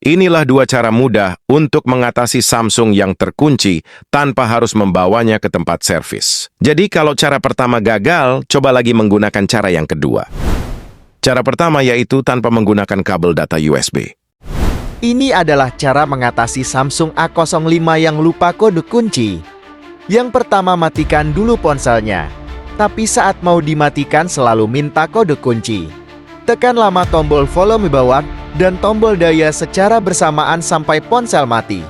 Inilah dua cara mudah untuk mengatasi Samsung yang terkunci tanpa harus membawanya ke tempat servis. Jadi kalau cara pertama gagal, coba lagi menggunakan cara yang kedua. Cara pertama yaitu tanpa menggunakan kabel data USB. Ini adalah cara mengatasi Samsung A05 yang lupa kode kunci. Yang pertama, matikan dulu ponselnya. Tapi saat mau dimatikan selalu minta kode kunci. Tekan lama tombol volume bawah dan tombol daya secara bersamaan sampai ponsel mati.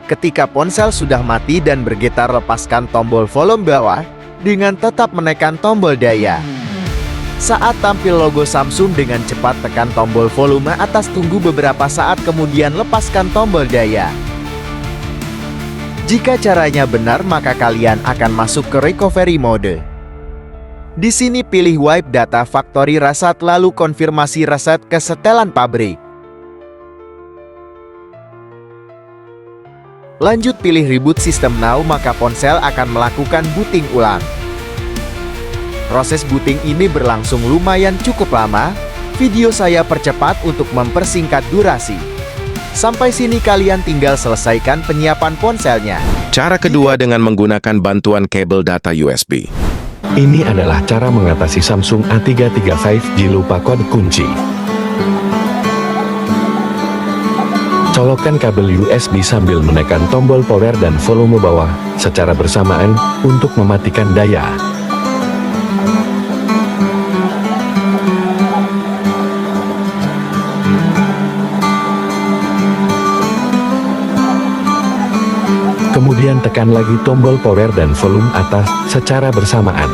Ketika ponsel sudah mati dan bergetar, lepaskan tombol volume bawah dengan tetap menekan tombol daya. Saat tampil logo Samsung dengan cepat tekan tombol volume atas, tunggu beberapa saat kemudian lepaskan tombol daya. Jika caranya benar, maka kalian akan masuk ke recovery mode. Di sini pilih wipe data factory reset lalu konfirmasi reset ke setelan pabrik. Lanjut pilih reboot system now, maka ponsel akan melakukan booting ulang. Proses booting ini berlangsung lumayan cukup lama. Video saya percepat untuk mempersingkat durasi. Sampai sini kalian tinggal selesaikan penyiapan ponselnya. Cara kedua dengan menggunakan bantuan kabel data USB. Ini adalah cara mengatasi Samsung A33 5G lupa kode kunci. Colokkan kabel USB sambil menekan tombol power dan volume bawah secara bersamaan untuk mematikan daya. Kemudian tekan lagi tombol power dan volume atas secara bersamaan.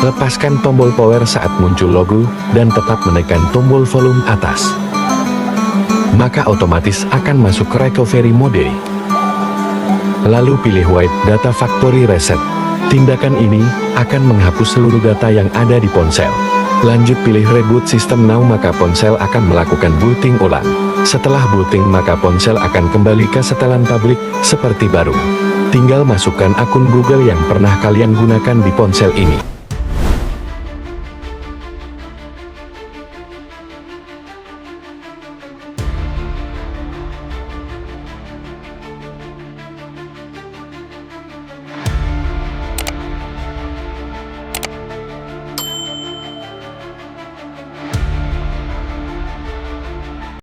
Lepaskan tombol power saat muncul logo dan tetap menekan tombol volume atas. Maka otomatis akan masuk ke recovery mode. Lalu pilih wipe data factory reset. Tindakan ini akan menghapus seluruh data yang ada di ponsel. Lanjut pilih reboot system now, maka ponsel akan melakukan booting ulang. Setelah booting, maka ponsel akan kembali ke setelan pabrik seperti baru. Tinggal masukkan akun Google yang pernah kalian gunakan di ponsel ini.